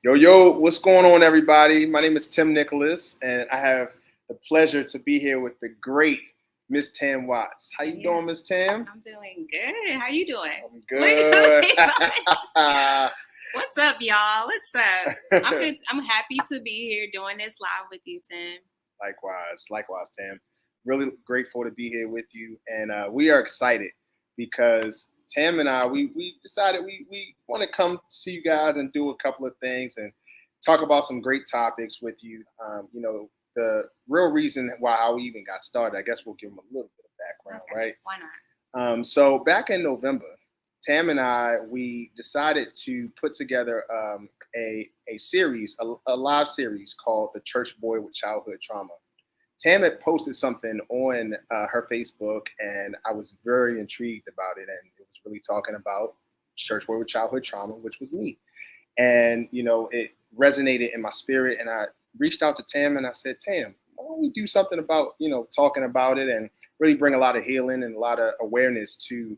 Yo, what's going on, everybody? My name is Tim Nicholas, and I have the pleasure to be here with the great Miss Tam Watts. How you Yeah, doing, Miss Tam? I'm doing good. How you doing? I'm good. What's up, y'all? What's up? I'm good. I'm happy to be here doing this live with you, Tim. Likewise, Tam. Really grateful to be here with you, and we are excited because Tam and I, we decided we want to come to you guys and do a couple of things and talk about some great topics with you. The real reason why how we even got started, I guess we'll give them a little bit of background, Okay, right? why not? So back in November, Tam and I we decided to put together a series, a live series called "The Church Boy with Childhood Trauma." Tam had posted something on her Facebook, and I was very intrigued about it. And it was really talking about church boy with childhood trauma, which was me. And it resonated in my spirit. And I reached out to Tam and I said, Tam, why don't we do something about talking about it and really bring a lot of healing and a lot of awareness to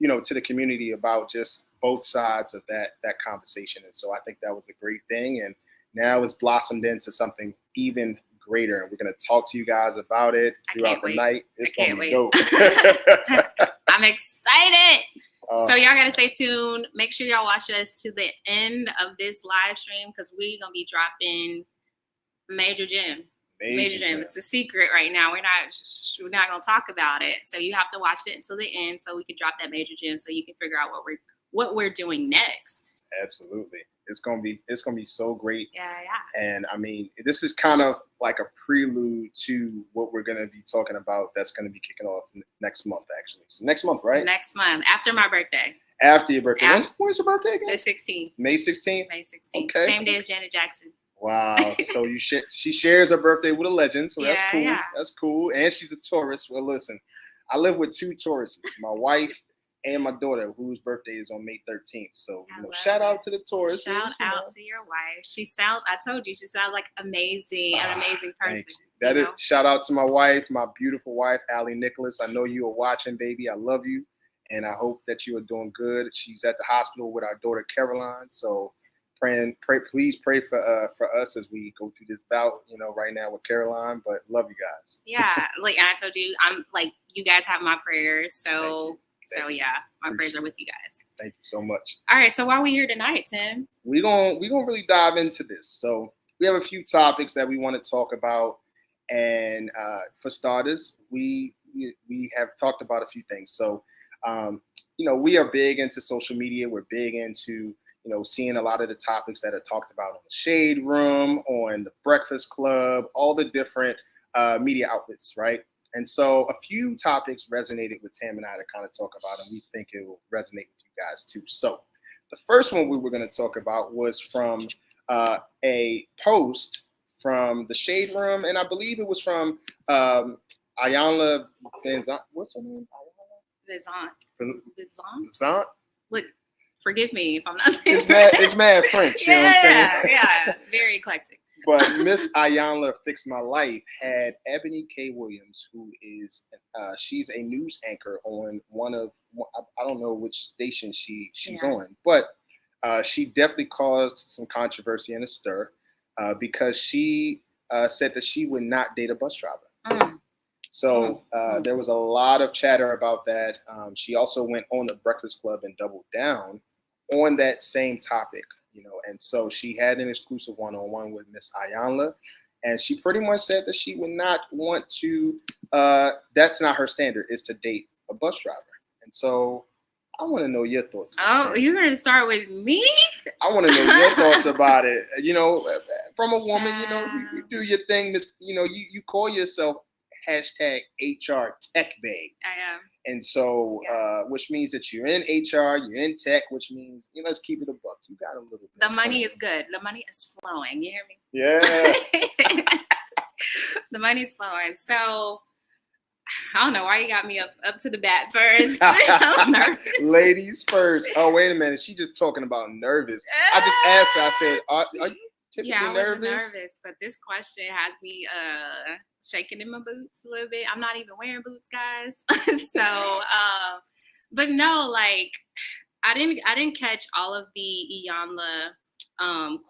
the community about just both sides of that conversation. And so I think that was a great thing. And now it's blossomed into something even greater. And we're going to talk to you guys about it throughout the night. It's going to be dope. I'm excited. So Uh, y'all gotta stay tuned. Make sure y'all watch us to the end of this live stream because we're gonna be dropping Major Gym. Major Gym. It's a secret right now. We're not gonna talk about it. So you have to watch it until the end so we can drop that Major Gym so you can figure out what we're doing next. Absolutely. It's gonna be so great. Yeah. And I mean, this is kind of like a prelude to what we're gonna be talking about. That's gonna be kicking off next month, actually. So next month, right? Next month, after my birthday. After your birthday. When's your birthday again? The 16th. May 16th. May 16th. Okay. Same day as Janet Jackson. Wow. So she shares her birthday with a legend. So that's cool. Yeah. That's cool. And she's a Taurus. Well, listen, I live with two Tauruses, my wife and my daughter, whose birthday is on May 13th. So shout out to the Taurus. Shout out to your wife. I told you, she sounds like an amazing person. Shout out to my wife, my beautiful wife, Allie Nicholas. I know you are watching, baby. I love you. And I hope that you are doing good. She's at the hospital with our daughter Caroline. So please pray for us as we go through this bout, right now with Caroline. But love you guys. Yeah, like I told you, I'm like you guys have my prayers. So yeah, my prayers are with you guys. Thank you so much. All right, so why are we here tonight, Tim? We're gonna really dive into this. So we have a few topics that we want to talk about, and for starters, we have talked about a few things. So we are big into social media. We're big into seeing a lot of the topics that are talked about on the Shade Room, on the Breakfast Club, all the different media outlets, right? And so a few topics resonated with Tam and I to kind of talk about, and we think it will resonate with you guys too. So the first one we were going to talk about was from a post from the Shade Room, and I believe it was from Ayanla Benzant. What's her name? Vizant. Look, forgive me if I'm not saying it's mad French. You know what I'm saying? Yeah, very eclectic. But Miss Ayanla Fix My Life had Ebony K. Williams, who is she's a news anchor on I don't know which station she's on, but she definitely caused some controversy and a stir because she said that she would not date a bus driver. So there was a lot of chatter about that. She also went on the Breakfast Club and doubled down on that same topic, and so she had an exclusive one-on-one with Miss Ayanla, and she pretty much said that she would not want to. That's not her standard, is to date a bus driver, and so I want to know your thoughts. Oh, you're going to start with me? I want to know your thoughts about it. From a woman, you do your thing. You call yourself #HR Tech Babe. I am. And so, which means that you're in HR, you're in tech, which means, let's keep it a buck. You got a little bit. The money is good. The money is flowing. You hear me? Yeah. The money's flowing. So, I don't know why you got me up to the bat first. I'm nervous. Ladies first. Oh, wait a minute. She just talking about nervous. I just asked her, I said, are you typically nervous? Yeah, I was nervous, but this question has me shaking in my boots a little bit. I'm not even wearing boots, guys. So, but no, like I didn't catch all of the Iyanla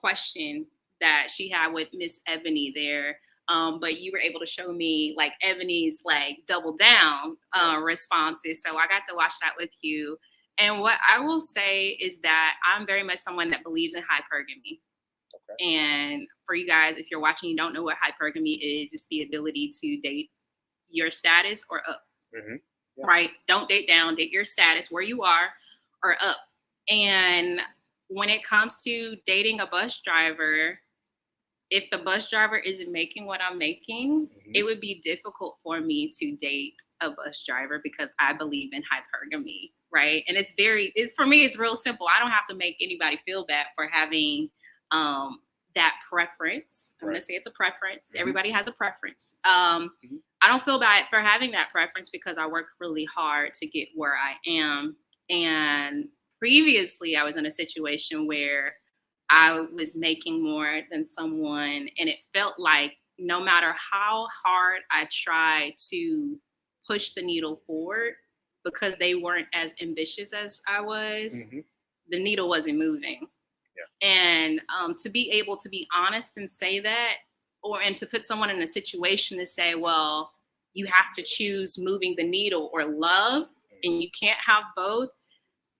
question that she had with Miss Ebony there. But you were able to show me like Ebony's like double down responses. So I got to watch that with you. And what I will say is that I'm very much someone that believes in hypergamy. Okay. And for you guys, if you're watching, you don't know what hypergamy is, it's the ability to date your status or up. Mm-hmm. Yeah. Right? Don't date down, date your status where you are or up. And when it comes to dating a bus driver, if the bus driver isn't making what I'm making, mm-hmm. it would be difficult for me to date a bus driver because I believe in hypergamy, right? And for me, it's real simple. I don't have to make anybody feel bad for having that preference. I'm going to say it's a preference. Mm-hmm. Everybody has a preference. Mm-hmm. I don't feel bad for having that preference because I worked really hard to get where I am. And previously, I was in a situation where I was making more than someone, and it felt like no matter how hard I tried to push the needle forward, because they weren't as ambitious as I was, mm-hmm. the needle wasn't moving. Yeah. And to be able to be honest and say that, and to put someone in a situation to say, well, you have to choose moving the needle or love, mm-hmm. and you can't have both.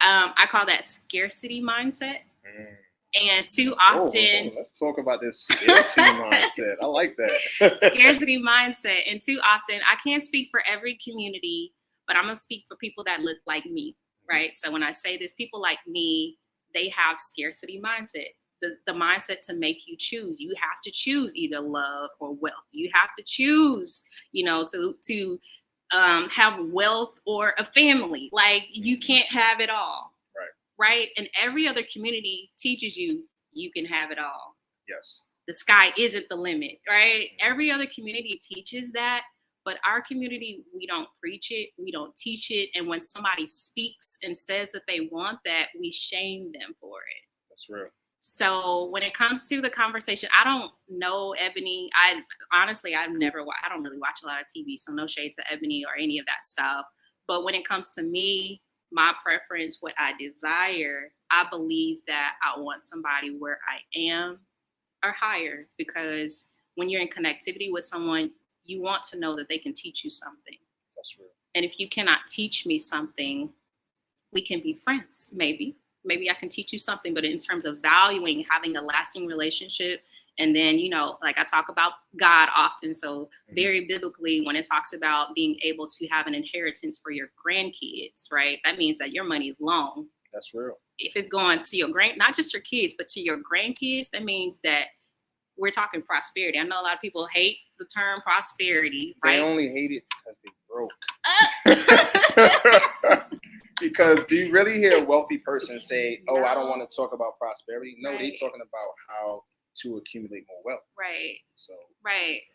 I call that scarcity mindset. Mm. And too often, let's talk about this scarcity mindset. I like that. Scarcity mindset. And too often, I can't speak for every community, but I'm going to speak for people that look like me, right? So when I say this, people like me, they have scarcity mindset. The mindset to make you choose. You have to choose either love or wealth. You have to choose, to have wealth or a family. Like, you can't have it all. Right? And every other community teaches you can have it all. Yes. The sky isn't the limit, right? Every other community teaches that, but our community, we don't preach it, we don't teach it. And when somebody speaks and says that they want that, we shame them for it. That's real. So when it comes to the conversation, I don't know Ebony. I don't really watch a lot of TV, so no shade to Ebony or any of that stuff. But when it comes to me, my preference, what I desire, I believe that I want somebody where I am or higher, because when you're in connectivity with someone, you want to know that they can teach you something. That's true. And if you cannot teach me something, we can be friends, maybe. Maybe I can teach you something, but in terms of valuing, having a lasting relationship, and then, like I talk about God often. So very biblically, when it talks about being able to have an inheritance for your grandkids, right? That means that your money is long. That's real. If it's going to your not just your kids, but to your grandkids, that means that we're talking prosperity. I know a lot of people hate the term prosperity, right? They only hate it because they broke. Because do you really hear a wealthy person say, "Oh, no. I don't want to talk about prosperity"? No, They're talking about how to accumulate more wealth. Right.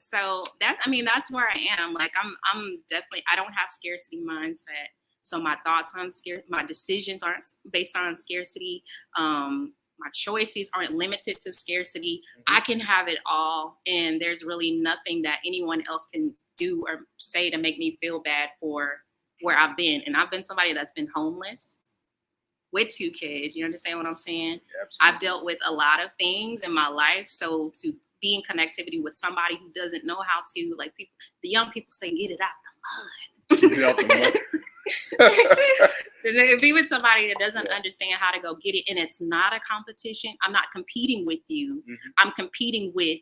So that's where I am. Like, I'm definitely, I don't have scarcity mindset. So my thoughts on my decisions aren't based on scarcity. My choices aren't limited to scarcity. Mm-hmm. I can have it all. And there's really nothing that anyone else can do or say to make me feel bad for where I've been. And I've been somebody that's been homeless with 2 kids. You understand what I'm saying? Yeah, I've dealt with a lot of things in my life. So to be in connectivity with somebody who doesn't know how to, like, the young people say, get it out the mud. Get it out the mud. Be with somebody that doesn't understand how to go get it. And it's not a competition. I'm not competing with you. Mm-hmm. I'm competing with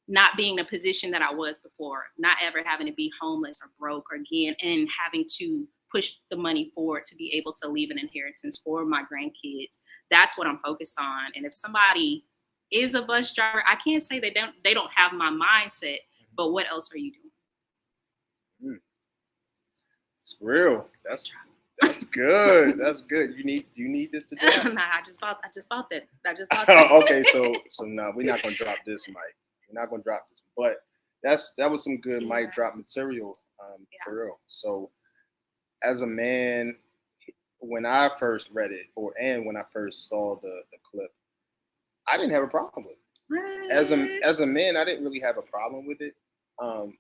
not being in a position that I was before, not ever having to be homeless or broke or again, and having to push the money forward to be able to leave an inheritance for my grandkids. That's what I'm focused on. And if somebody is a bus driver, I can't say they don't have my mindset, but what else are you doing? It's real. That's good. That's good. You need this to do? Nah, I just bought that. Okay, so no, we're not gonna drop this mic. We're not gonna drop this. But that was some good mic drop material, for real. So as a man, when I first read it, and when I first saw the clip, I didn't have a problem with it. As a man, I didn't really have a problem with it,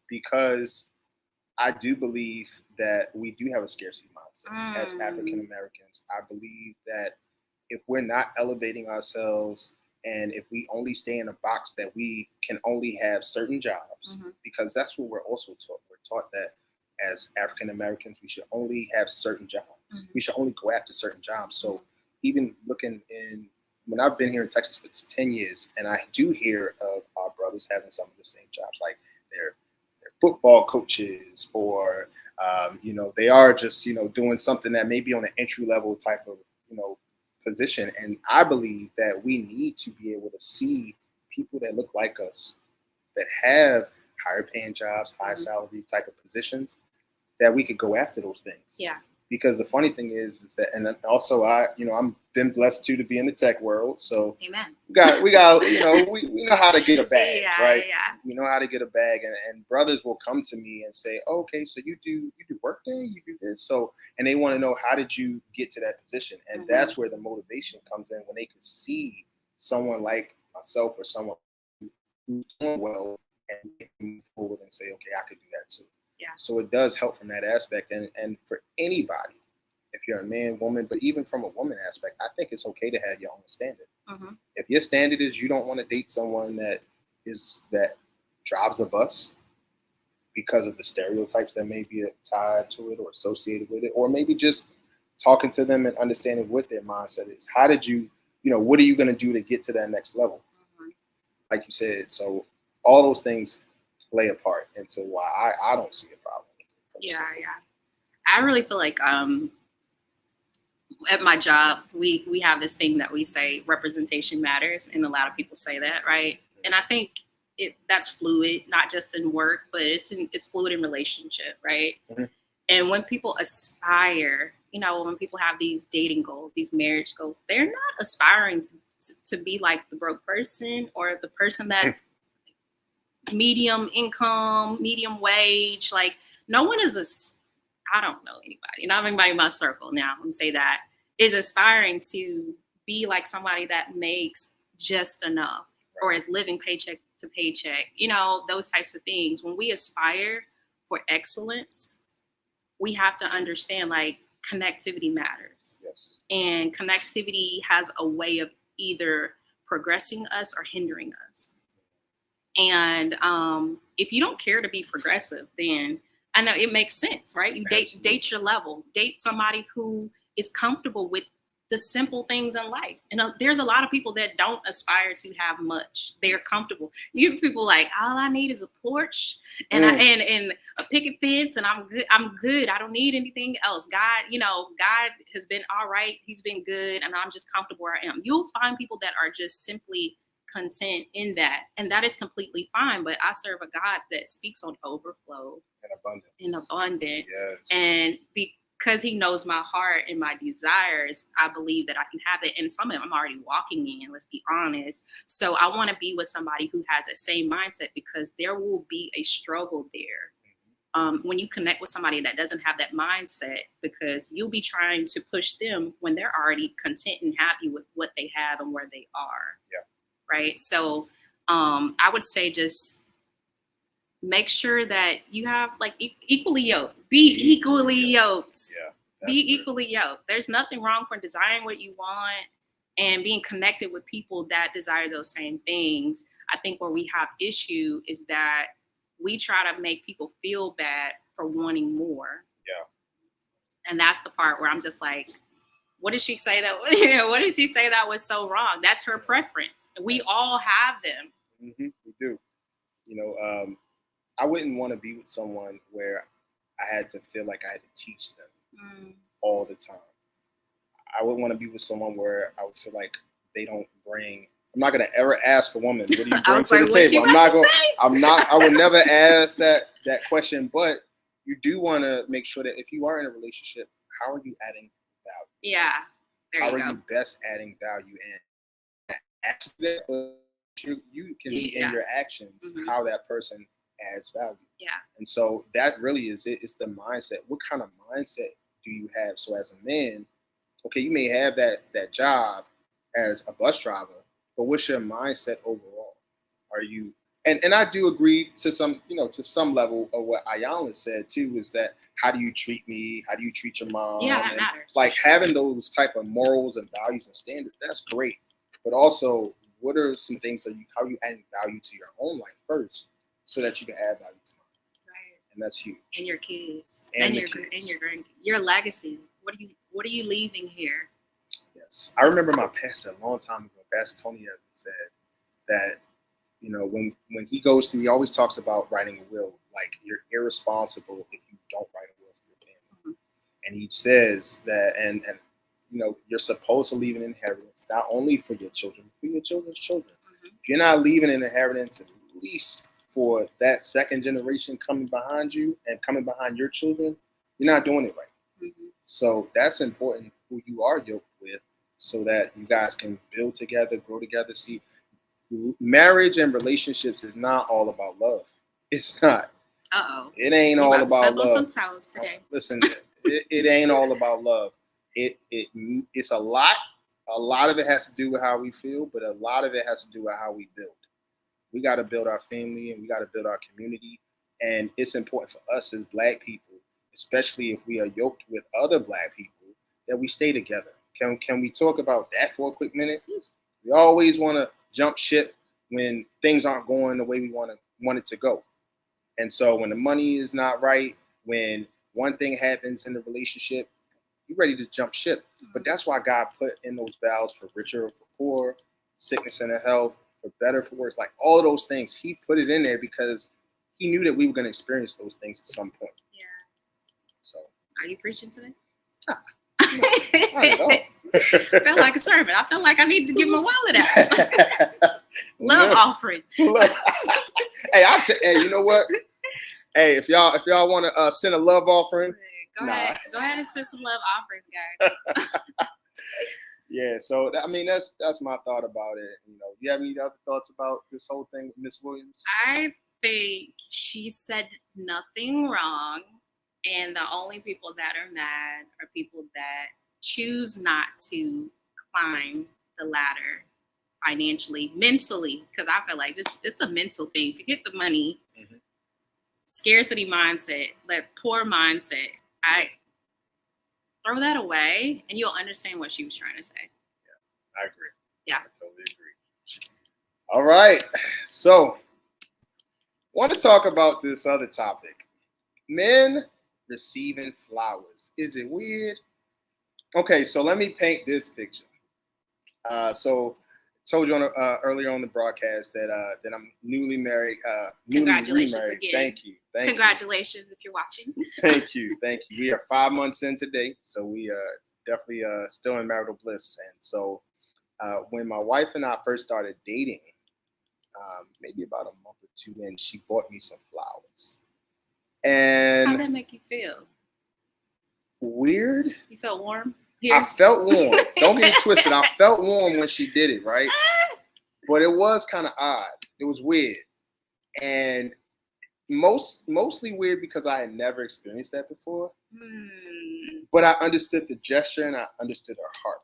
because I do believe that we do have a scarcity mindset as African Americans. I believe that if we're not elevating ourselves And if we only stay in a box that we can only have certain jobs, because that's what we're also taught. We're taught that as African Americans, we should only have certain jobs. We should only go after certain jobs. So even looking when I've been here in Texas for 10 years, and I do hear of our brothers having some of the same jobs, like they're football coaches, or they are just doing something that may be on an entry level type of position. And I believe that we need to be able to see people that look like us, that have higher paying jobs, high salary type of positions, that we could go after those things. Yeah. Because the funny thing is that, and also I'm been blessed too to be in the tech world. So amen. We got we know how to get a bag, right? Yeah. We know how to get a bag, and brothers will come to me and say, oh, okay, so you do Workday, you do this, so, and they want to know, how did you get to that position? And that's where the motivation comes in, when they can see someone like myself or someone who's doing well, and they can move forward and say, okay, I could do that too. Yeah. So it does help from that aspect, and for anybody, if you're a man, woman, but even from a woman aspect, I think it's okay to have your own standard. If your standard is you don't want to date someone that drives a bus because of the stereotypes that may be tied to it or associated with it, or maybe just talking to them and understanding what their mindset is. How did you, what are you going to do to get to that next level? Like you said, so all those things play a part into why I don't see a problem. Yeah. I really feel like at my job, we have this thing that we say, representation matters, and a lot of people say that, right? And I think that's fluid, not just in work, but it's fluid in relationship, right? And when people aspire, when people have these dating goals, these marriage goals, they're not aspiring to be like the broke person, or the person that's medium income, medium wage. Like, no one is I don't know anybody, not anybody in my circle now, let me say that, is aspiring to be like somebody that makes just enough, or is living paycheck to paycheck, those types of things. When we aspire for excellence, we have to understand, like, connectivity matters. Yes. And connectivity has a way of either progressing us or hindering us. And if you don't care to be progressive, then I know it makes sense, right? You date your level, date somebody who is comfortable with the simple things in life. And there's a lot of people that don't aspire to have much. They're comfortable. You have people like, all I need is a porch and and a picket fence, and I'm good. I'm good. I don't need anything else. God, God has been all right. He's been good, and I'm just comfortable where I am. You'll find people that are just simply content in that, and that is completely fine. But I serve a God that speaks on overflow and abundance. Yes. And because he knows my heart and my desires, I believe that I can have it. And some of them I'm already walking in, let's be honest. So I want to be with somebody who has the same mindset, because there will be a struggle there when you connect with somebody that doesn't have that mindset, because you'll be trying to push them when they're already content and happy with what they have and where they are. Yeah. Right. So I would say just make sure that you have, like, equally yoked. Be equally yoked. Yeah. Be equally yoked. There's nothing wrong for desiring what you want and being connected with people that desire those same things. I think where we have issue is that we try to make people feel bad for wanting more. Yeah. And that's the part where I'm just like, what did she say what did she say that was so wrong? That's her preference. We all have them. We do. I wouldn't want to be with someone where I had to feel like I had to teach them all the time. I would want to be with someone where I would feel like they don't bring. I'm not gonna ever ask a woman, what do you bring to the table? I would never ask that question. But you do want to make sure that if you are in a relationship, how are you adding value? Yeah. How are you best adding value? And ask that, but you can see in your actions how that person adds value. Yeah. And so that really is it. It's the mindset. What kind of mindset do you have? So as a man, okay, you may have that job as a bus driver, but what's your mindset overall? Are you and I do agree to some level of what Ayala said too, is that how do you treat me? How do you treat your mom? Yeah, that matters. Like having those type of morals and values and standards, that's great. But also, what are some things how are you adding value to your own life first so that you can add value to mine? Right. And that's huge. And your kids. And your grandkids. Your legacy. What are you leaving here? Yes. I remember my pastor a long time ago, Pastor Tony Evans, said that, you know, when he goes through, he always talks about writing a will. Like, you're irresponsible if you don't write a will for your family. Mm-hmm. And he says that, and you know, you're supposed to leave an inheritance not only for your children, but for your children's children. Mm-hmm. If you're not leaving an inheritance, at least for that second generation coming behind you and coming behind your children, you're not doing it right. Mm-hmm. So that's important, who you are yoked with, so that you guys can build together, grow together. See, marriage and relationships is not all about love. It's not. Uh-oh. It ain't all about love. Step on some toes today. Listen, it ain't all about love. It's a lot. A lot of it has to do with how we feel, but a lot of it has to do with how we build. We got to build our family and we got to build our community. And it's important for us as Black people, especially if we are yoked with other Black people, that we stay together. Can we talk about that for a quick minute? We always want to jump ship when things aren't going the way we want it to go. And so when the money is not right, when one thing happens in the relationship, you're ready to jump ship. But that's why God put in those vows for richer or for poor, sickness and health, for better, for worse, like all of those things. He put it in there because he knew that we were going to experience those things at some point. Yeah. So. Are you preaching today? Not at all. Felt like a sermon. I feel like I need to give my wallet out. Love offering. Hey, hey, you know what? Hey, if y'all want to send a love offering, go ahead and send some love offerings, guys. Yeah, so I mean that's my thought about it. You know, do you have any other thoughts about this whole thing with Miss Williams? I think she said nothing wrong, and the only people that are mad are people that choose not to climb the ladder financially, mentally, because I feel like it's a mental thing. Forget the money, scarcity mindset, that poor mindset. I throw that away, and you'll understand what she was trying to say. Yeah, I agree. Yeah, I totally agree. All right, so want to talk about this other topic: men receiving flowers. Is it weird? Okay, so let me paint this picture. So told you earlier on the broadcast that I'm newly married. Congratulations remarried. again. Thank you. Congratulations if you're watching. Thank you. We are 5 months in today, so we are definitely still in marital bliss. And so when my wife and I first started dating, maybe about a month or two in, she bought me some flowers. And how'd that make you feel? Weird. You felt warm? Here. I felt warm. Don't get it twisted. I felt warm when she did it, right? But it was kind of odd. It was weird. And mostly weird because I had never experienced that before. But I understood the gesture and I understood her heart.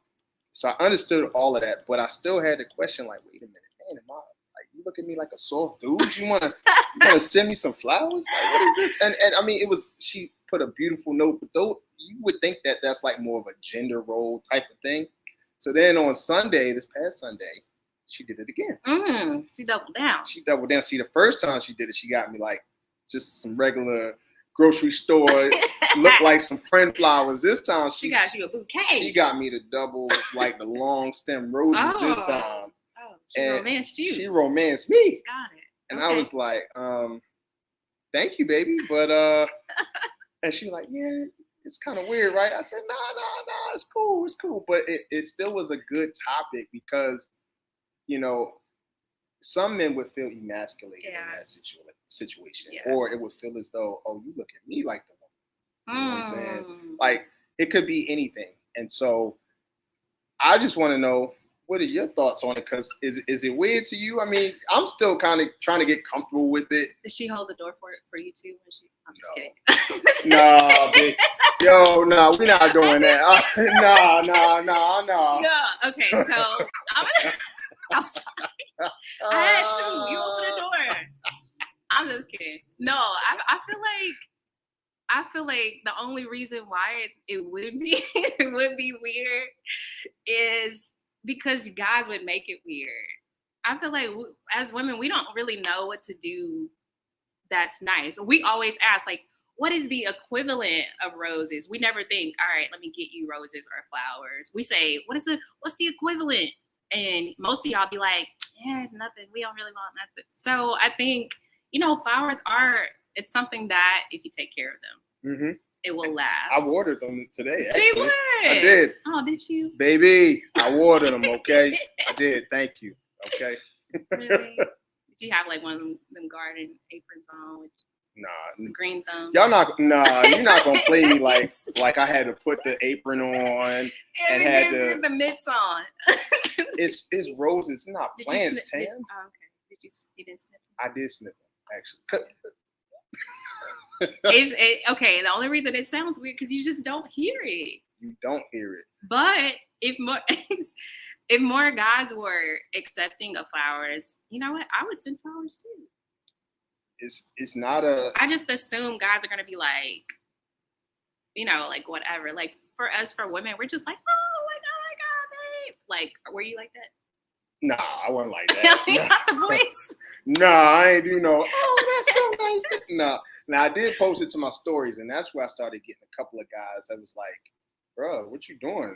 So I understood all of that, but I still had the question like, wait a minute, man, am I like, you look at me like a soft dude? You wanna send me some flowers? Like, what is this? And I mean, she put a beautiful note, but though you would think that that's like more of a gender role type of thing. So then on Sunday, this past Sunday, she did it again. She doubled down. See, the first time she did it, she got me like just some regular grocery store, looked like some friend flowers. This time she got you a bouquet. She got me the double, like the long stem roses this time. Oh, she romanced you. She romanced me. Got it. And I was like, thank you, baby. But and she like, yeah, it's kind of weird, right? I said, nah, it's cool. But it still was a good topic because, you know, some men would feel emasculated in that situation. Yeah. Or it would feel as though, oh, you look at me like the woman. You know what I'm saying? Like, it could be anything. And so I just want to know, what are your thoughts on it? Because is it weird to you? I mean, I'm still kind of trying to get comfortable with it. Did she hold the door for you too? I'm just kidding. No, babe. Yo, no, we're not doing that. No. Yeah. Okay, so I'm sorry. I had to. You open the door. I'm just kidding. No, I feel like the only reason why it would be weird is because guys would make it weird. I feel like as women, we don't really know what to do. That's nice. We always ask, like, what is the equivalent of roses? We never think, all right, let me get you roses or flowers. We say, what's the equivalent? And most of y'all be like, yeah, it's nothing. We don't really want nothing. So I think, flowers it's something that if you take care of them, it will last. I watered them today. See what? I did. Oh, did you? Baby, I watered them, okay? I did. Thank you. Okay. Really? Did you have like one of them garden aprons on with green thumb? You're not gonna play me like I had to put the apron on and had to the mitts on. It's roses, not plants, Tam. Oh, okay. You didn't snip them? I did snip them, actually. Okay, the only reason it sounds weird because you just don't hear it. You don't hear it. But if more guys were accepting of flowers, you know what? I would send flowers too. It's not a. I just assume guys are gonna be like, like whatever. Like for us, for women, we're just like, oh my god, babe. Like, were you like that? Nah, I wasn't like that. Not the voice. Nah, I ain't do no. Oh, that's so nice. Nah. Now I did post it to my stories, and that's where I started getting a couple of guys that was like, "Bro, what you doing?"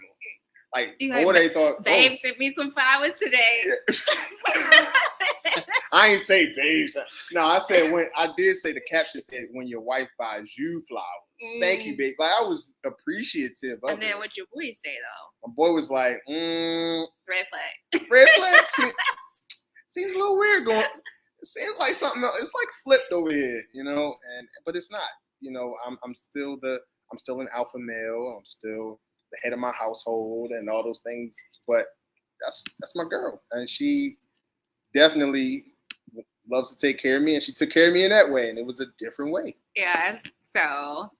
Like, what they thought. Babe sent me some flowers today. Yeah. I ain't say babes. No, I did say the caption said when your wife buys you flowers. Thank you, babe. Like I was appreciative of it. And then what your boy say though? My boy was like, red flag. Red flag seems a little weird going. It seems like something else. It's like flipped over here, but it's not. I'm still an alpha male. I'm still the head of my household and all those things. But that's my girl. And she definitely loves to take care of me, and she took care of me in that way, and it was a different way. Yes. So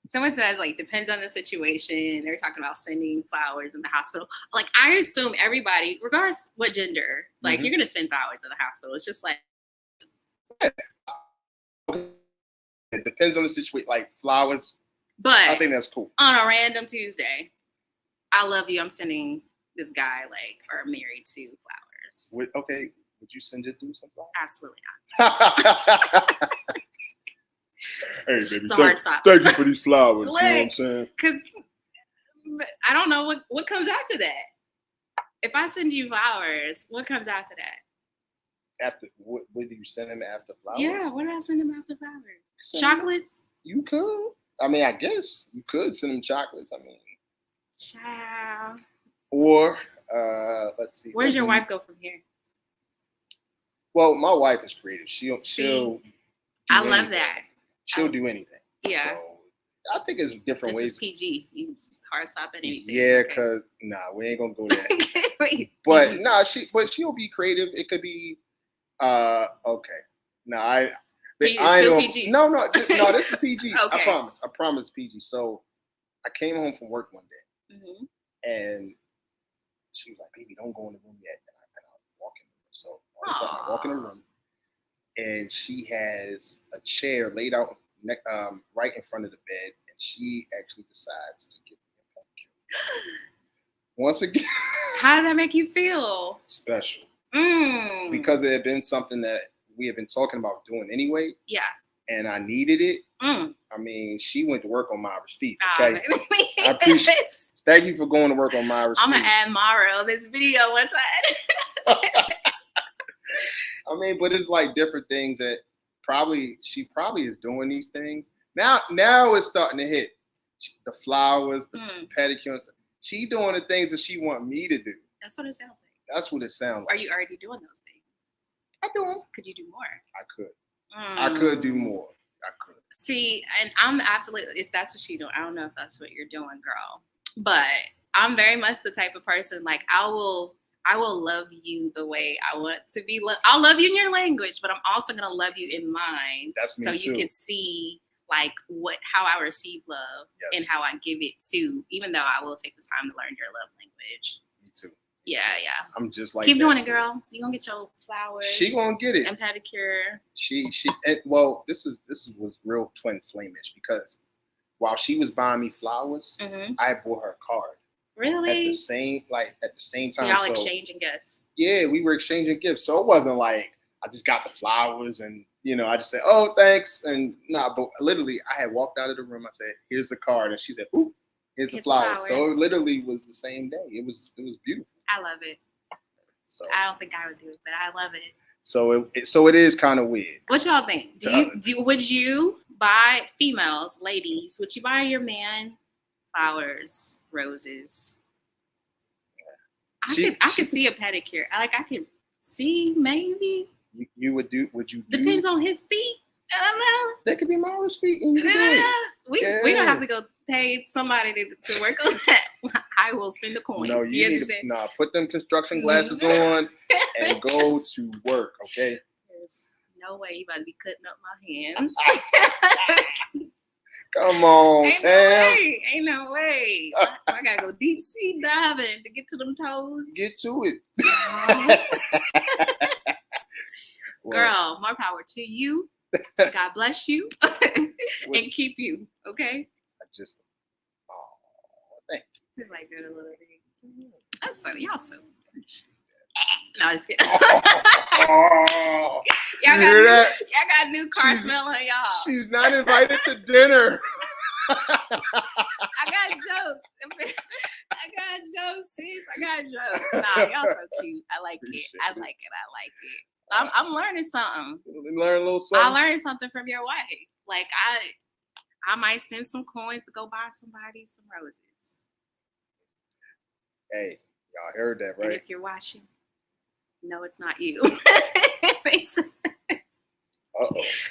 someone says, like, depends on the situation. They're talking about sending flowers in the hospital. Like, I assume everybody, regardless what gender, like, you're going to send flowers in the hospital. It's just like. It depends on the situation. Like, flowers. But I think that's cool. On a random Tuesday, I love you. I'm sending this guy, or married to flowers. Would you send your dude some flowers? Absolutely not. Hey, baby. It's a hard stop. Thank you for these flowers. You know what I'm saying? Because I don't know what comes after that. If I send you flowers, what comes after that? After what do you send him after flowers? Yeah, what do I send him after flowers? Chocolates? You could. I mean, I guess you could send him chocolates. I mean, child. Or let's see. Where's your wife go from here? Well, my wife is creative. She'll. I love that. She'll do anything. Yeah. So I think it's different ways. This is PG. It's hard stop at anything. Yeah, because we ain't gonna go there. But she'll be creative. It could be okay. I still PG. No, this is PG. Okay. I promise PG. So I came home from work one day, and she was like, "Baby, don't go in the room yet." And I walk in the room. So all of a sudden, I walk in the room, and she has a chair laid out right in front of the bed, and she actually decides to get the pedicure. Once again, how did that make you feel? Special. Because it had been something that we had been talking about doing anyway. Yeah. And I needed it. I mean, she went to work on Myra's feet. Okay. I appreciate it. Thank you for going to work on Myra's feet. I'm going to add Myra on this video one time. I mean, but it's like different things that she probably is doing these things. Now it's starting to hit. The flowers, the pedicure and stuff. She doing the things that she want me to do. That's what it sounds like. That's what it sounds like. Are you already doing those things? I do them. Could you do more? I could. I could do more. I could. See, and I'm absolutely, if that's what she's doing, I don't know if that's what you're doing, girl. But I'm very much the type of person, like, I will love you the way I want to be loved. I'll love you in your language, but I'm also going to love you in mine. That's me so too. You can see, like, how I receive love and how I give it too, even though I will take the time to learn your love language. Me too. Yeah. I'm just like keep that doing too. It, girl. You gonna get your flowers. She gonna get it. And pedicure. This was real twin flamish because while she was buying me flowers, I bought her a card. Really? At the same time. So y'all exchanging gifts? Yeah, we were exchanging gifts. So it wasn't like I just got the flowers and I just said, "Oh, thanks," and nah. But literally, I had walked out of the room. I said, "Here's the card," and she said, "Ooh, here's the flowers." So it literally was the same day. It was beautiful. I love it. So I don't think I would do it, but I love it. So it is kind of weird. What y'all think? Would you buy, females, ladies? Would you buy your man flowers, roses? I could see a pedicure. I could see maybe. You would do? Would you? Depends on his feet. I don't know. That could be Mara's feet, and you can do it. We don't have to go pay somebody to work on that. I will spend the coins. No, you need to put them construction glasses on and go to work. Okay. There's no way you about to be cutting up my hands. Come on, Ain't no way. I gotta go deep sea diving to get to them toes. Get to it. Girl, more power to you. God bless you and keep you. Okay. Thank you. Just like that a little bit. That's so y'all so. No, just kidding. Y'all got new car smell on y'all. She's not invited to dinner. I got jokes. Sis. I got jokes. Nah, y'all so cute. I like it. I like it. I'm learning something. Learn a little something. I learned something from your wife. Like I might spend some coins to go buy somebody some roses. Hey, y'all heard that, right? And if you're watching, no, it's not you. If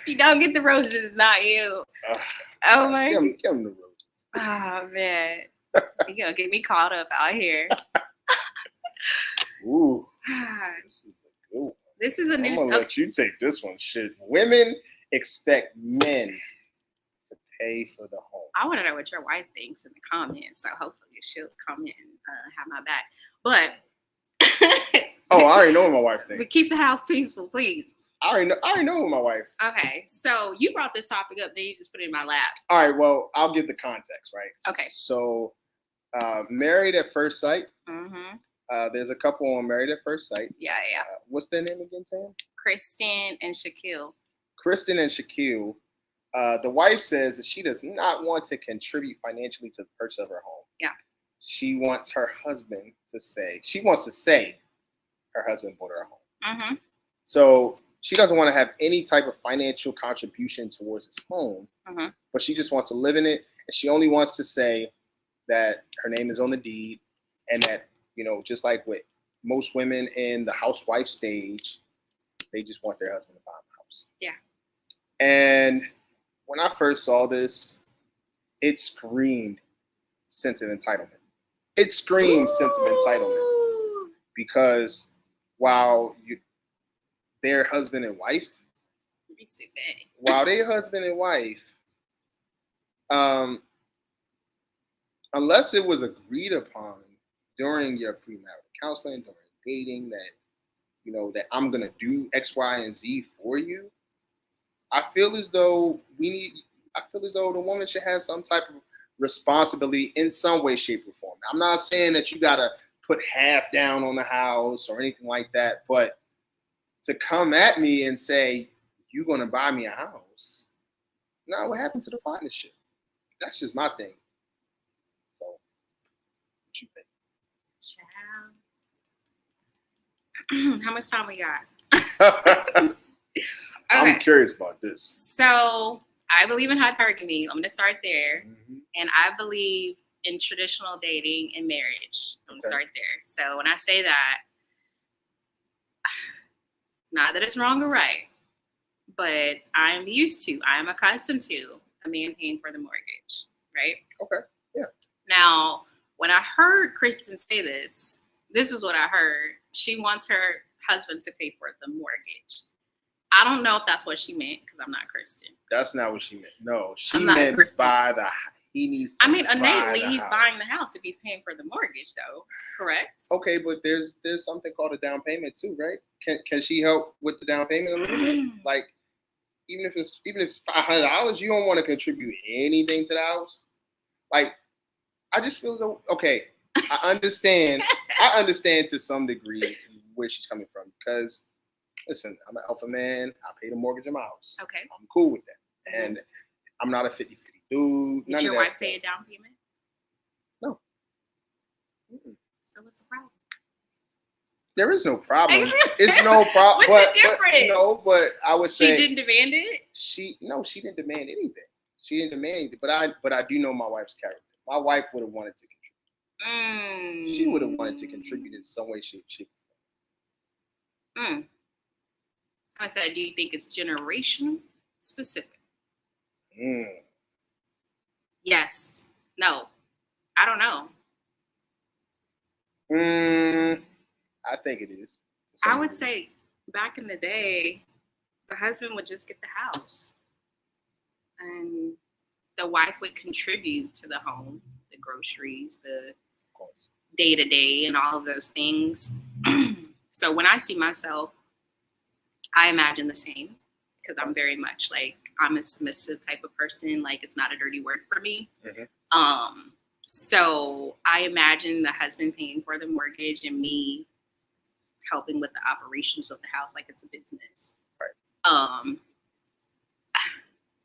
you don't get the roses, it's not you. Oh my! Give them the roses. Oh man, you're gonna get me caught up out here. Ooh, this is a good one. This is a new. I'm gonna let you take this one. Shit, women expect men to pay for the home. I want to know what your wife thinks in the comments, so hopefully she'll comment and have my back. But I already know what my wife thinks. But keep the house peaceful, please. I already know what my wife. Okay, so you brought this topic up, then you just put it in my lap. All right, well, I'll give the context, right? Okay. So, Married at First Sight. Mm-hmm. There's a couple on Married at First Sight. Yeah. What's their name again, Tam? Kristen and Shaquille. Kristen and Shaquille. The wife says that she does not want to contribute financially to the purchase of her home. Yeah. She wants her husband to say, her husband bought her a home. Mm-hmm. So she doesn't want to have any type of financial contribution towards his home, but she just wants to live in it. And she only wants to say that her name is on the deed and that, just like with most women in the housewife stage, they just want their husband to buy the house. Yeah. And when I first saw this, it screamed sense of entitlement. It screams sense of entitlement because while they're husband and wife, unless it was agreed upon during your premarital counseling, during dating, that that I'm gonna do X, Y, and Z for you, I feel as though the woman should have some type of responsibility in some way, shape, or form. I'm not saying that you gotta put half down on the house or anything like that, but to come at me and say, you're gonna buy me a house. No, what happened to the partnership? That's just my thing. So what you think? Child. How much time we got? Okay. I'm curious about this. So I believe in hypergamy. I'm gonna start there. And I believe in traditional dating and marriage. I'm gonna start there. So when I say that, not that it's wrong or right, but I'm accustomed to a man paying for the mortgage, right? Okay, yeah. Now, when I heard Kristen say this is what I heard. She wants her husband to pay for the mortgage. I don't know if that's what she meant because I'm not Kristen. That's not what she meant. No, she meant he needs to innately he's buying the house if he's paying for the mortgage, though. Correct? Okay, but there's something called a down payment too, right? Can she help with the down payment a little bit? Like, even if it's $500, you don't want to contribute anything to the house. Like, I just feel okay. I understand to some degree where she's coming from because, listen, I'm an alpha man. I pay the mortgage on my house. Okay. I'm cool with that. Mm-hmm. And I'm not a 50-50 dude. Did your wife pay a down payment? No. Mm-mm. So what's the problem? There is no problem. It's no problem. What's the difference? But I would say she didn't demand it. She didn't demand anything. She didn't demand anything. But I do know my wife's character. My wife would have wanted to contribute. She would have wanted to contribute in some way, shape, form. So I said, do you think it's generation specific? Yes. No. I don't know. I think it is. I would say back in the day, the husband would just get the house. And the wife would contribute to the home, the groceries, the day-to-day and all of those things. So when I see myself, I imagine the same because I'm very much like, I'm a submissive type of person. Like, it's not a dirty word for me. Mm-hmm. So I imagine the husband paying for the mortgage and me helping with the operations of the house like it's a business. Right.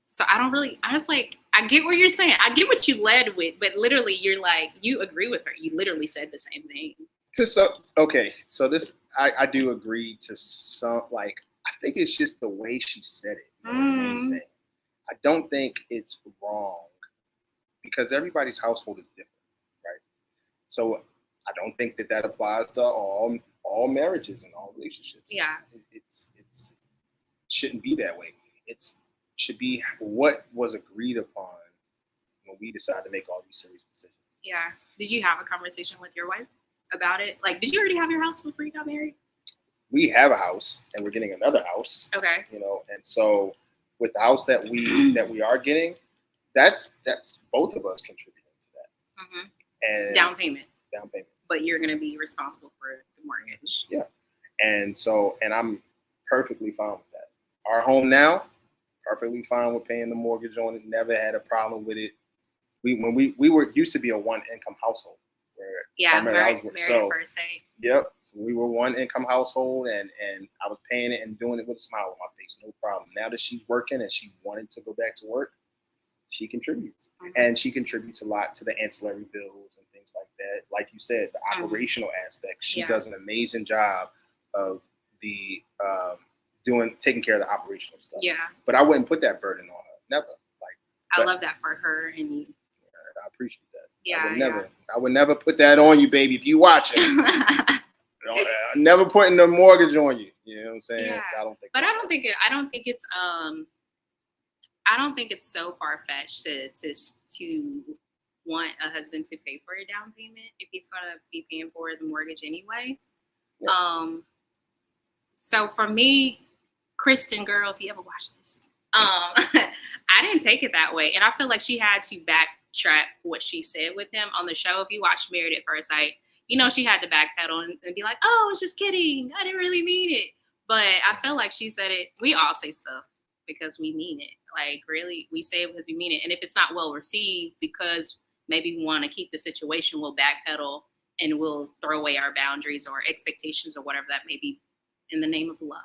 So I was like, I get what you're saying. I get what you led with, but literally you're like, you agree with her. You literally said the same thing. So this, I do agree to some, like, I think it's just the way she said it. I don't think it's wrong because everybody's household is different, right? So I don't think that applies to all marriages and all relationships. Yeah. It's shouldn't be that way. It should be what was agreed upon when we decided to make all these serious decisions. Yeah. Did you have a conversation with your wife about it? Like, did you already have your house before you got married? We have a house and we're getting another house. Okay. And so with the house that we are getting, that's both of us contributing to that. Mm-hmm. And down payment. But you're going to be responsible for the mortgage. Yeah. And I'm perfectly fine with that. Our home now, perfectly fine with paying the mortgage on it. Never had a problem with it. We were used to be a one income household. Married at first sight. Yep. So we were one income household and I was paying it and doing it with a smile on my face, no problem. Now that she's working and she wanted to go back to work, she contributes. Mm-hmm. And she contributes a lot to the ancillary bills and things like that. Like you said, the operational aspect. She does an amazing job of the taking care of the operational stuff. Yeah. But I wouldn't put that burden on her. Never. I love that for her and you. I appreciate that. Yeah. I would never put that on you, baby, if you watching. Never putting the mortgage on you. You know what I'm saying? Yeah. I don't think it's so far-fetched to want a husband to pay for a down payment if he's gonna be paying for the mortgage anyway. Yeah. So for me, Kristen, girl, if you ever watch this, I didn't take it that way, and I feel like she had to backtrack what she said with him on the show. If you watch Married at First Sight, she had to backpedal and be like, "Oh, I was just kidding. I didn't really mean it." But I feel like she said it. We all say stuff because we mean it. Like, really, we say it because we mean it. And if it's not well received because maybe we want to keep the situation, we'll backpedal and we'll throw away our boundaries or expectations or whatever that may be in the name of love.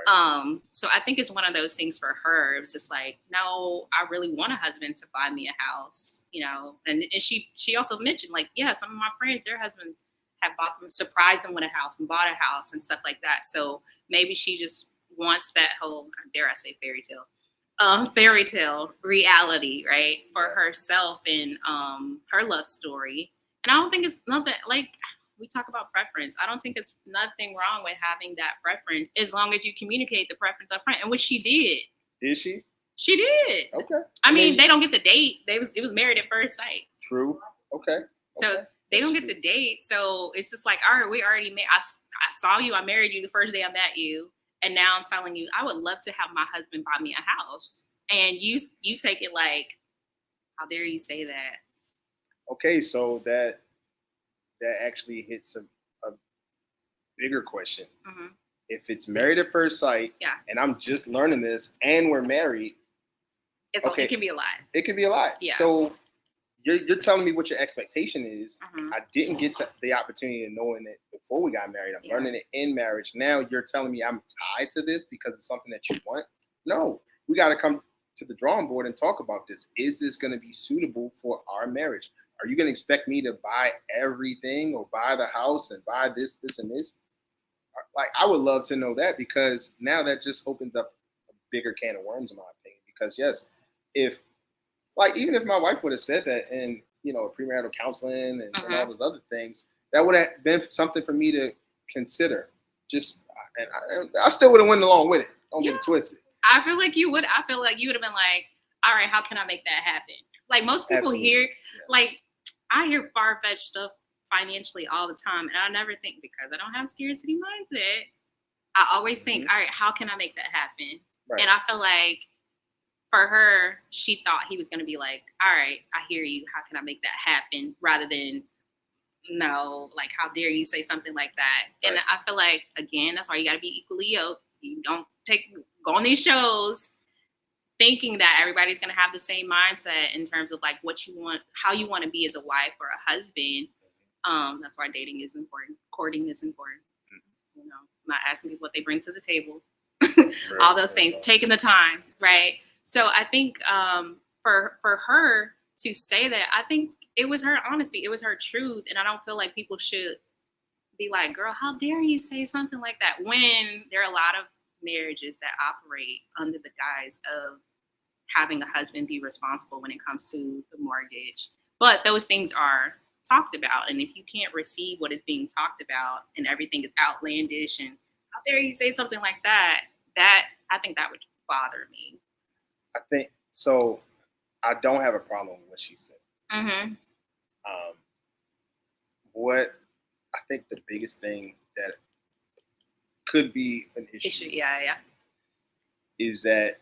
Right. So I think it's one of those things for her. It was just like, no, I really want a husband to buy me a house, and she also mentioned, like, yeah, some of my friends, their husbands have surprised them with a house and bought a house and stuff like that. So maybe she just wants that whole, dare I say, fairy tale reality, right, for herself and her love story. And I don't think it's nothing, like, we talk about preference. I don't think it's nothing wrong with having that preference as long as you communicate the preference up front, and which she did. Did she? She did. Okay. I mean, they don't get the date. It was Married at First Sight. True. Okay. So they don't get the date. So it's just like, all right, we already made. I saw you. I married you the first day I met you, and now I'm telling you, I would love to have my husband buy me a house, and you take it like, how dare you say that? Okay, so that actually hits a bigger question. Mm-hmm. If it's Married at First Sight, and I'm just learning this, and we're married, it can be a lie. It can be a lie. Yeah. So you're telling me what your expectation is. I didn't get the opportunity of knowing it before we got married. I'm learning it in marriage. Now you're telling me I'm tied to this because it's something that you want. No, we got to come to the drawing board and talk about this. Is this going to be suitable for our marriage? Are you going to expect me to buy everything or buy the house and buy this, and this? Like, I would love to know that, because now that just opens up a bigger can of worms, in my opinion. Because yes, even if my wife would have said that in, premarital counseling and all those other things, that would have been something for me to consider. And I still would have went along with it. Don't get it twisted. I feel like you would. I feel like you would have been like, all right, how can I make that happen? Like most people hear, like I hear far-fetched stuff financially all the time, and I never think, because I don't have scarcity mindset, I always think, all right, how can I make that happen? Right. And I feel like for her, she thought he was going to be like, all right, I hear you. How can I make that happen? Rather than, no, like, how dare you say something like that? Right. And I feel like, again, that's why you got to be equally yoked. You don't go on these shows thinking that everybody's going to have the same mindset in terms of like what you want, how you want to be as a wife or a husband. That's why dating is important. Courting is important. Not asking people what they bring to the table. All those things, taking the time, right? So I think for her to say that, I think it was her honesty. It was her truth. And I don't feel like people should be like, girl, how dare you say something like that, when there are a lot of marriages that operate under the guise of having a husband be responsible when it comes to the mortgage. But those things are talked about. And if you can't receive what is being talked about and everything is outlandish and how dare you say something like that, I think that would bother me. I think so. I don't have a problem with what she said. What I think the biggest thing that could be an issue, is that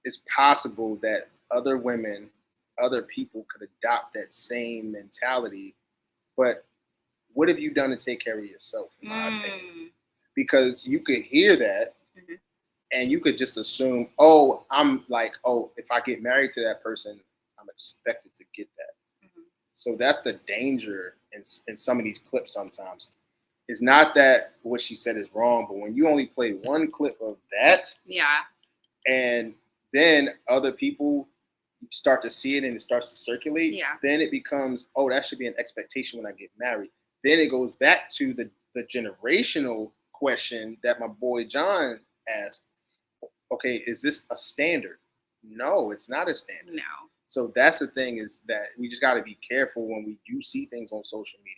it's possible that other women, other people could adopt that same mentality. But what have you done to take care of yourself, in my opinion? Because you could hear that and you could just assume, if I get married to that person, I'm expected to get that. So that's the danger in some of these clips sometimes. It's not that what she said is wrong, but when you only play one clip of that, and then other people start to see it and it starts to circulate, then it becomes, that should be an expectation when I get married. Then it goes back to the generational question that my boy John asked. Okay, is this a standard? No, it's not a standard. No. So that's the thing, is that we just got to be careful when we do see things on social media.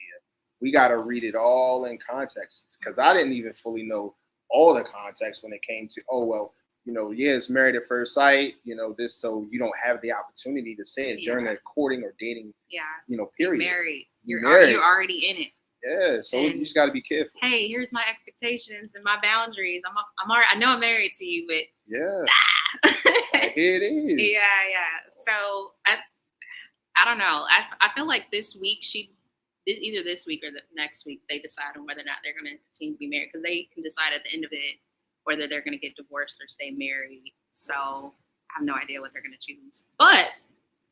We got to read it all in context, because I didn't even fully know all the context when it came to, it's married at first sight, this, so you don't have the opportunity to say it during a courting or dating, period. You're married. You're already in it. Yeah, so you just got to be careful. Hey, here's my expectations and my boundaries. I know I'm married to you, but here it is. Yeah. So I don't know. I feel like this week either this week or the next week, they decide on whether or not they're going to continue to be married, because they can decide at the end of it whether they're going to get divorced or stay married. So I have no idea what they're going to choose. But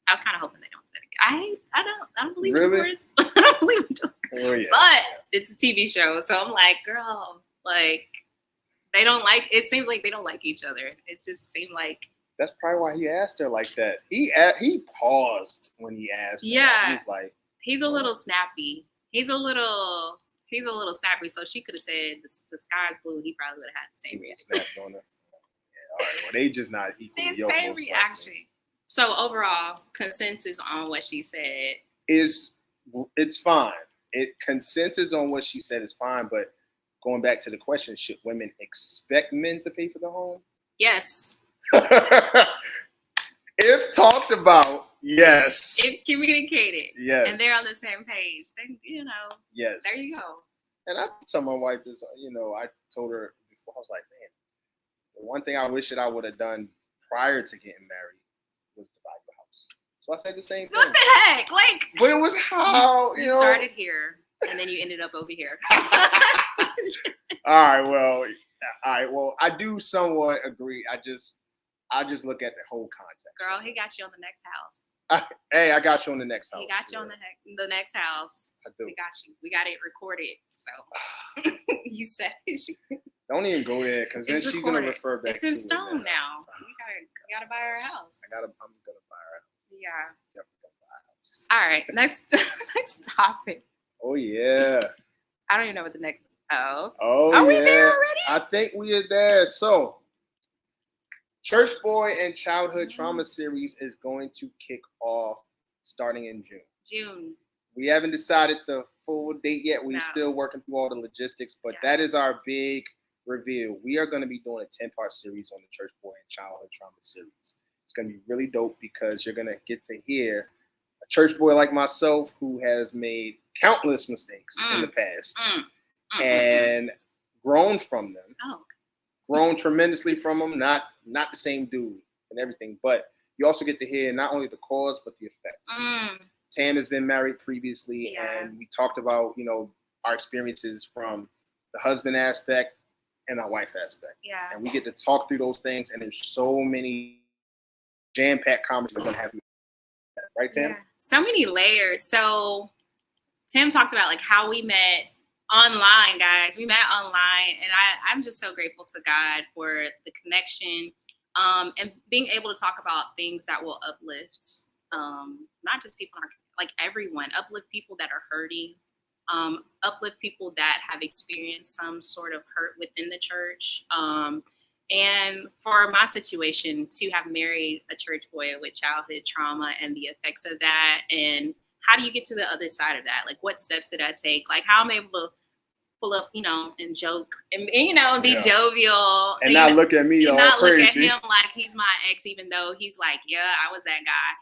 I was kind of hoping they don't stay together. I don't believe in divorce. I don't believe in divorce. Oh, yeah. But it's a TV show, so I'm like, girl, like they don't like. It seems like they don't like each other. It just seemed like. That's probably why he asked her like that. He paused when he asked. Yeah. He was like, he's a little snappy. He's a little snappy. So she could have said the sky's blue. He probably would have had the same reaction. Snapped on her. Yeah, all right. Well, they just not equal. The same reaction. So overall, consensus on what she said it's fine. Consensus on what she said is fine, but going back to the question, should women expect men to pay for the home? Yes. If talked about, yes. If communicated, yes. And they're on the same page, then yes. There you go. And I told my wife this, I told her before, I was like, man, the one thing I wish that I would have done prior to getting married was to buy the house. So I said the same thing. What the heck? Like, but it was how you started here and then you ended up over here. All right. Well, I do somewhat agree. I just I just look at the whole context. Girl, he got you on the next house. Hey, I got you on the next house. He got you on the next house. I do. We got you. We got it recorded. So you said don't even go there because then she's gonna refer back. It's in stone now. You gotta buy her a house. I'm gonna buy her a house. Yeah. Definitely gonna buy a house. All right. Next topic. Oh yeah. I don't even know what the next. Oh. Are we there already? I think we are there. So. Church Boy and Childhood Trauma series is going to kick off starting in June. We haven't decided the full date yet. We're still working through all the logistics, but that is our big reveal. We are going to be doing a 10-part series on the Church Boy and Childhood Trauma series. It's going to be really dope because you're going to get to hear a church boy like myself who has made countless mistakes in the past and grown from them. Oh. Grown tremendously from them, not the same dude and everything, but you also get to hear not only the cause but the effect. Tam has been married previously, and we talked about our experiences from the husband aspect and the wife aspect. Yeah, and we get to talk through those things, and there's so many jam-packed conversations we're gonna have. Right, Tam? Yeah. So many layers. So Tim talked about like how we met. Online, guys. We met online, and I'm just so grateful to God for the connection and being able to talk about things that will uplift not just people, like everyone, uplift people that are hurting, uplift people that have experienced some sort of hurt within the church. And for my situation, to have married a church boy with childhood trauma and the effects of that, and how do you get to the other side of that? Like, what steps did I take? Like, how am I able to pull up, and joke and be jovial and not look at me all crazy. Look at him like he's my ex, even though he's like, yeah, I was that guy.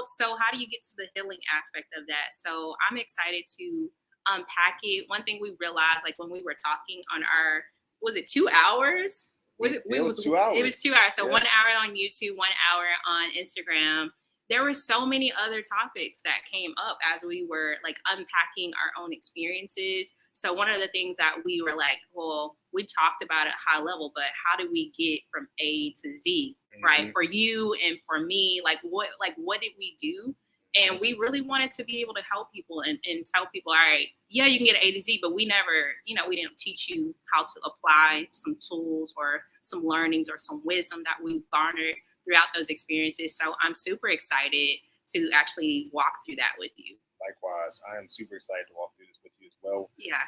So how do you get to the healing aspect of that? So I'm excited to unpack it. One thing we realized, like when we were talking on our, was it 2 hours? It was 2 hours. It was 2 hours. So 1 hour on YouTube, 1 hour on Instagram. There were so many other topics that came up as we were like unpacking our own experiences. So one of the things that we were like, well, we talked about at high level, but how do we get from A to Z, right? For you and for me, what did we do? And we really wanted to be able to help people and tell people, all right, yeah, you can get an A to Z, but we never, we didn't teach you how to apply some tools or some learnings or some wisdom that we've garnered throughout those experiences. So I'm super excited to actually walk through that with you. Likewise, I am super excited to walk through this with you as well. Yeah.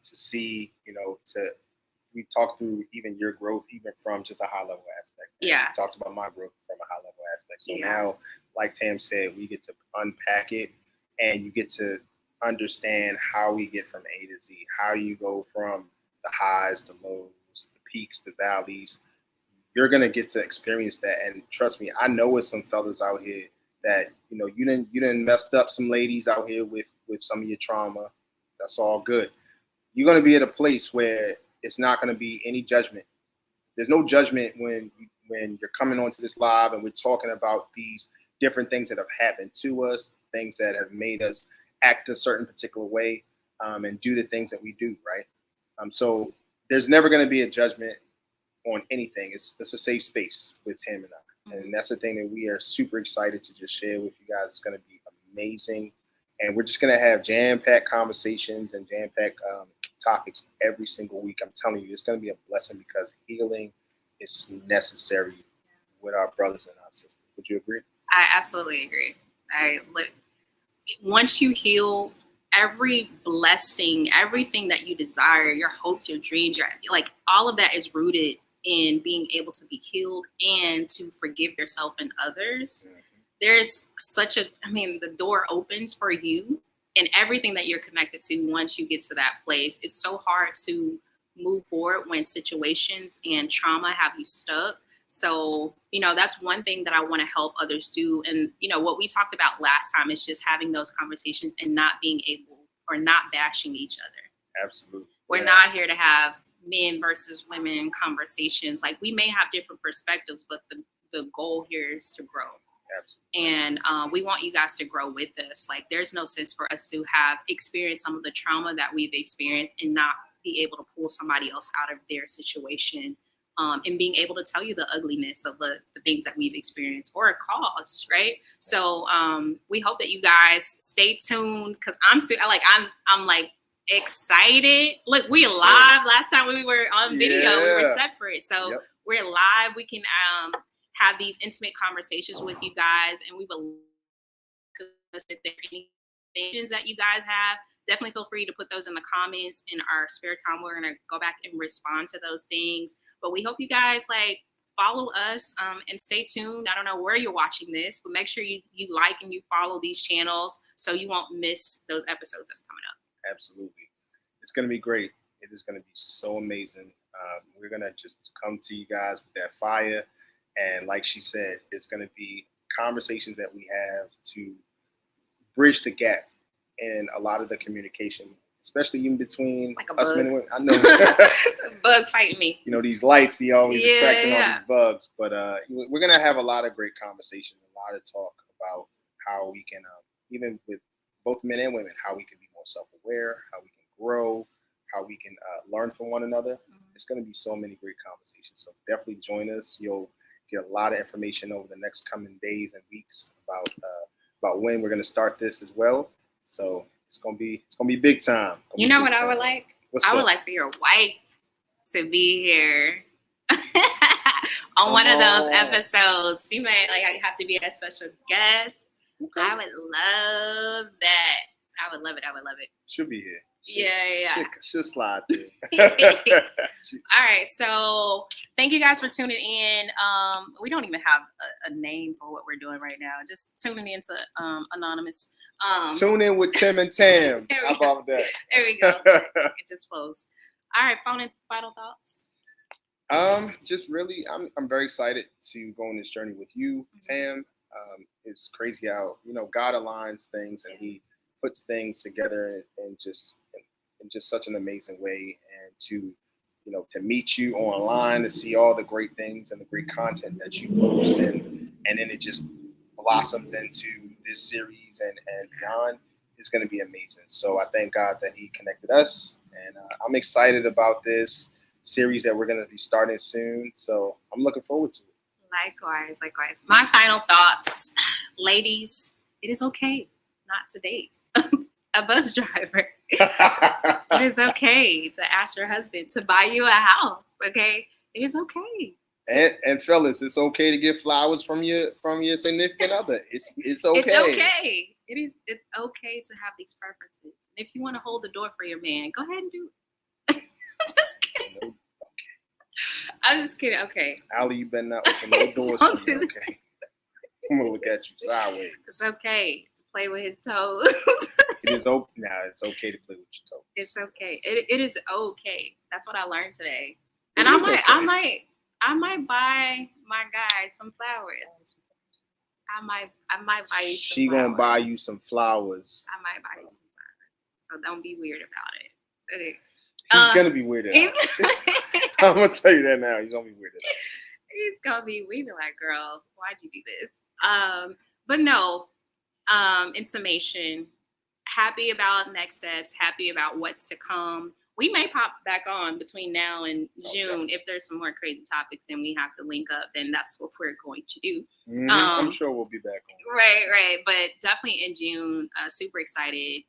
To see, we talked through even your growth, even from just a high level aspect. Yeah. We talked about my growth from a high level aspect. So now, like Tam said, we get to unpack it, and you get to understand how we get from A to Z, how you go from the highs, the lows, the peaks, the valleys. You're gonna get to experience that, and trust me, I know it's some fellas out here that you didn't messed up some ladies out here with some of your trauma. That's all good. You're gonna be at a place where it's not gonna be any judgment. There's no judgment when you're coming onto this live and we're talking about these different things that have happened to us, things that have made us act a certain particular way, and do the things that we do, right? So there's never gonna be a judgment on anything. It's a safe space with Tam and I. And that's the thing that we are super excited to just share with you guys. It's going to be amazing. And we're just going to have jam-packed conversations and jam-packed topics every single week. I'm telling you, it's going to be a blessing because healing is necessary with our brothers and our sisters. Would you agree? I absolutely agree. Once you heal, every blessing, everything that you desire, your hopes, your dreams, like all of that is rooted in being able to be healed and to forgive yourself and others. There's the door opens for you and everything that you're connected to once you get to that place. It's so hard to move forward when situations and trauma have you stuck. So, that's one thing that I want to help others do. And, what we talked about last time is just having those conversations and not being able or not bashing each other. Absolutely. We're not here to have men versus women conversations. Like, we may have different perspectives, but the goal here is to grow. Absolutely. And we want you guys to grow with us. Like, there's no sense for us to have experienced some of the trauma that we've experienced and not be able to pull somebody else out of their situation and being able to tell you the ugliness of the things that we've experienced or caused, right? So we hope that you guys stay tuned, because I'm like excited. Look, we live. Last time we were on video, we were separate. So we're live. We can have these intimate conversations with you guys, and we will if there are any questions that you guys have, definitely feel free to put those in the comments. In our spare time, we're gonna go back and respond to those things. But we hope you guys like follow us and stay tuned. I don't know where you're watching this, but make sure you like and you follow these channels so you won't miss those episodes that's coming up. Absolutely. It's gonna be great. It is gonna be so amazing. We're gonna just come to you guys with that fire. And like she said, it's gonna be conversations that we have to bridge the gap in a lot of the communication, especially even between us men and women. I know. Bug fighting me. You know, these lights be always attracting all these bugs. But we're going to have a lot of great conversation, a lot of talk about how we can, even with both men and women, how we can be more self-aware, how we can grow, how we can learn from one another. Mm-hmm. It's going to be so many great conversations. So definitely join us. You'll get a lot of information over the next coming days and weeks about when we're going to start this as well. So it's gonna be big time. You know what I would like? I would like for your wife to be here on one of those episodes. You may have to be a special guest. Okay. I would love that. I would love it. She'll be here. She'll slide through. All right, so thank you guys for tuning in. We don't even have a name for what we're doing right now. Just tuning into Anonymous. Tune in with Tim and Tam. How about that? There we go. It just flows. All right, final thoughts. Just really, I'm very excited to go on this journey with you, Tam. It's crazy how God aligns things and He puts things together in just such an amazing way, and to meet you online, to see all the great things and the great content that you post, and then it just blossoms into this series and beyond is going to be amazing. So I thank God that He connected us, and I'm excited about this series that we're going to be starting soon. So I'm looking forward to it. Likewise. My final thoughts, ladies, it is okay not to date a bus driver. It is okay to ask your husband to buy you a house. Okay, it is okay. And fellas, it's okay to get flowers from your significant other. It's okay. It's okay. It's okay to have these preferences. If you want to hold the door for your man, go ahead and do it. Just kidding. Okay. I'm just kidding. Okay. Allie, you better not open no doors for me. Okay. I'm gonna look at you sideways. It's okay to play with his toes. It's okay to play with your toes. It's okay. It is okay. That's what I learned today. And I might buy my guy some flowers. I might buy you some She flowers. Gonna buy you some flowers. I might buy you some flowers. So don't be weird about it. Okay. He's gonna be weirded out. I'm gonna tell you that now. He's gonna be weirded out. He's gonna be weird, like, girl, why'd you do this? But no. In summation, happy about next steps. Happy about what's to come. We may pop back on between now and June. If there's some more crazy topics, then we have to link up, and that's what we're going to do. Mm-hmm. I'm sure we'll be back on. Right. But definitely in June, super excited.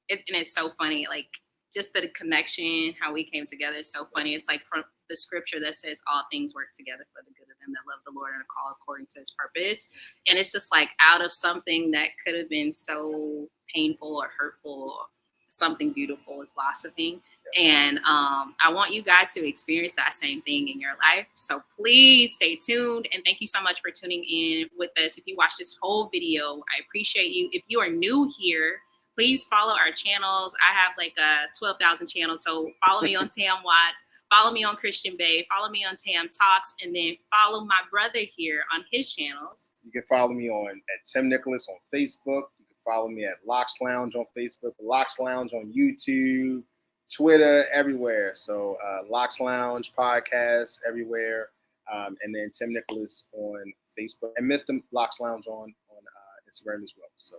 And it's so funny, like just the connection, how we came together is so funny. It's like from the scripture that says all things work together for the good of them that love the Lord and are called according to His purpose. And it's just like out of something that could have been so painful or hurtful, something beautiful is blossoming. And I want you guys to experience that same thing in your life. So please stay tuned. And thank you so much for tuning in with us. If you watch this whole video, I appreciate you. If you are new here, please follow our channels. I have like 12,000 channels. So follow me on Tam Watts. Follow me on Christian Bay. Follow me on Tam Talks. And then follow my brother here on his channels. You can follow me at Tim Nicholas on Facebook. You can follow me at L.O.C.S Lounge on Facebook, L.O.C.S Lounge on YouTube, Twitter, everywhere. So L.O.C.S Lounge podcast everywhere, and then Tim Nicholas on Facebook, and Mr. L.O.C.S Lounge on Instagram as well. So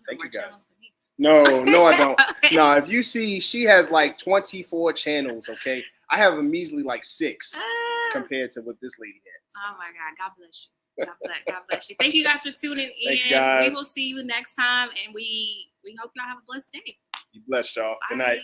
thank you guys. No, I don't. No, if you see, she has like 24 channels. Okay, I have a measly like 6. compared to what this lady has. Oh my God. God bless you. God bless you. Thank you guys for tuning in. Thank you guys. We will see you next time, and we hope y'all have a blessed day. You blessed, y'all. Bye. Good night.